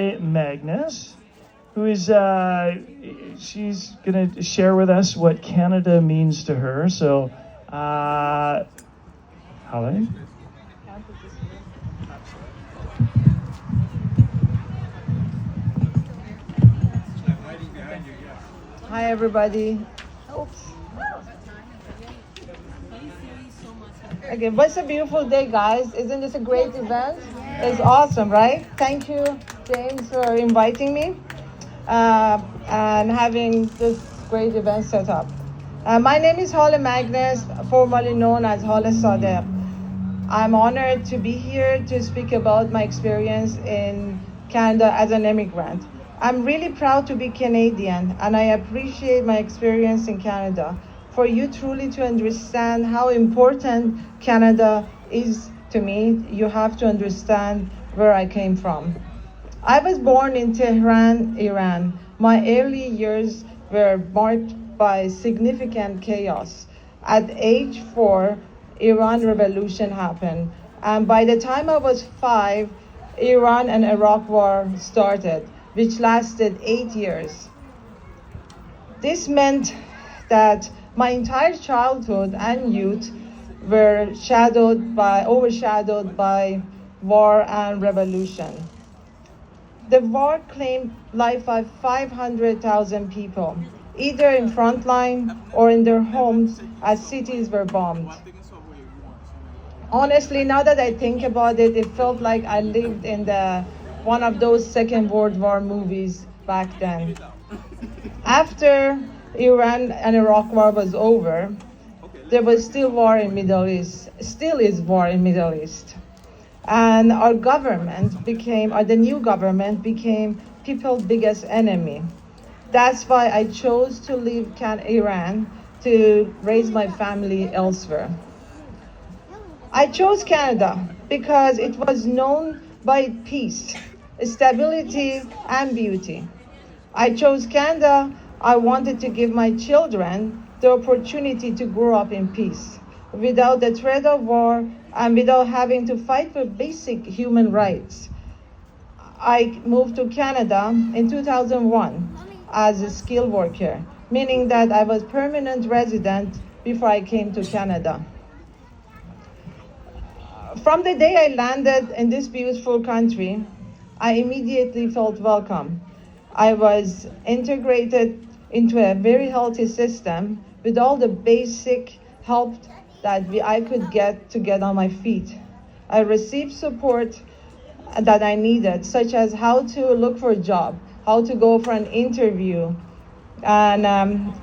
Magnus, who is she's going to share with us what Canada means to her. So, Haleh. Hi, everybody. Oops. Okay, but it's a beautiful day, guys. Isn't this a great event? It's awesome, right? Thank you, James, for inviting me and having this great event set up. My name is Haleh Magnus, formerly known as Haleh Sadegh. I'm honored to be here to speak about my experience in Canada as an immigrant. I'm really proud to be Canadian, and I appreciate my experience in Canada. For you truly to understand how important Canada is to me, you have to understand where I came from. I was born in Tehran, Iran. My early years were marked by significant chaos. At age 4, Iran revolution happened. And by the time I was 5, Iran and Iraq war started, which lasted 8 years. This meant that my entire childhood and youth were overshadowed by war and revolution. The war claimed life of 500,000 people, either in frontline or in their homes as cities were bombed. Honestly, now that I think about it, it felt like I lived in one of those Second World War movies back then. After Iran and Iraq war was over, there was still war in Middle East, still is war in Middle East. And our government the new government became people's biggest enemy. That's why I chose to leave Iran to raise my family elsewhere. I chose Canada because it was known by peace, stability, and beauty. I chose Canada. I wanted to give my children the opportunity to grow up in peace, without the threat of war and without having to fight for basic human rights. I moved to Canada in 2001 as a skilled worker, meaning that I was permanent resident before I came to Canada. From the day I landed in this beautiful country, I immediately felt welcome. I was integrated into a very healthy system with all the basic help that I could get to get on my feet. I received support that I needed, such as how to look for a job, how to go for an interview. And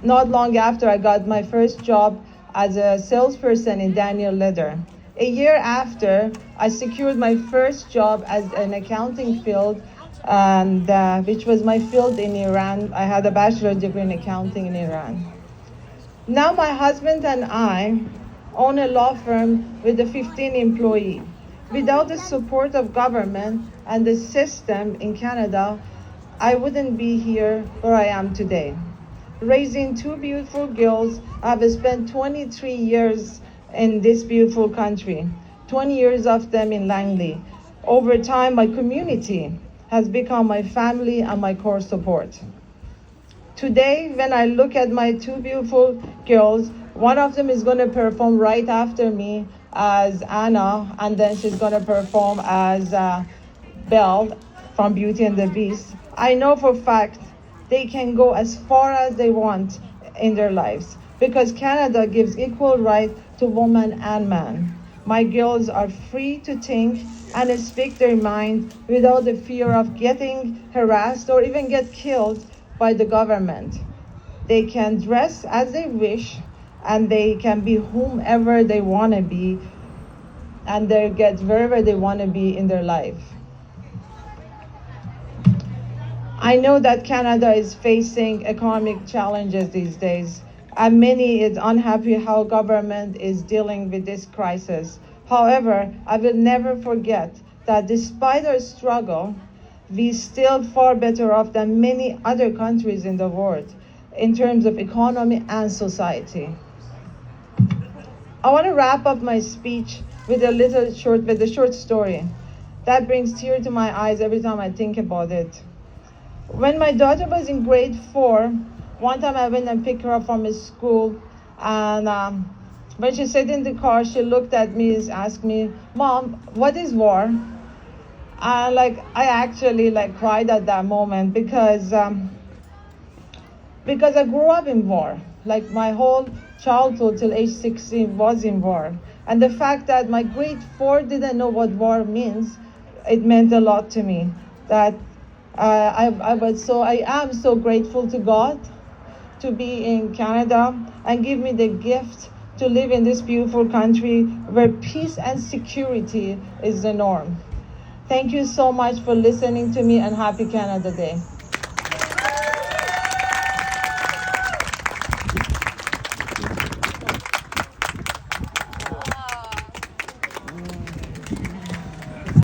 not long after, I got my first job as a salesperson in Daniel Leather. A year after, I secured my first job as an accounting field, and which was my field in Iran. I had a bachelor's degree in accounting in Iran. Now my husband and I own a law firm with 15 employees. Without the support of government and the system in Canada, I wouldn't be here where I am today. Raising 2 beautiful girls, I've spent 23 years in this beautiful country, 20 years of them in Langley. Over time, my community has become my family and my core support. Today, when I look at my 2 beautiful girls, one of them is going to perform right after me as Anna, and then she's going to perform as Belle from Beauty and the Beast. I know for a fact they can go as far as they want in their lives because Canada gives equal right to woman and man. My girls are free to think and speak their mind without the fear of getting harassed or even get killed by the government. They can dress as they wish and they can be whomever they want to be and they get wherever they want to be in their life. I know that Canada is facing economic challenges these days, and many is unhappy how government is dealing with this crisis. However, I will never forget that despite our struggle, we still far better off than many other countries in the world in terms of economy and society. I want to wrap up my speech with a short story. That brings tears to my eyes every time I think about it. When my daughter was in grade 4, one time I went and picked her up from school, and when she sat in the car, she looked at me and asked me, "Mom, what is war?" And I actually cried at that moment because I grew up in war. Like my whole childhood till age 16 was in war. And the fact that my grade 4 didn't know what war means, it meant a lot to me. That I am so grateful to God to be in Canada and give me the gift to live in this beautiful country where peace and security is the norm. Thank you so much for listening to me, and happy Canada Day.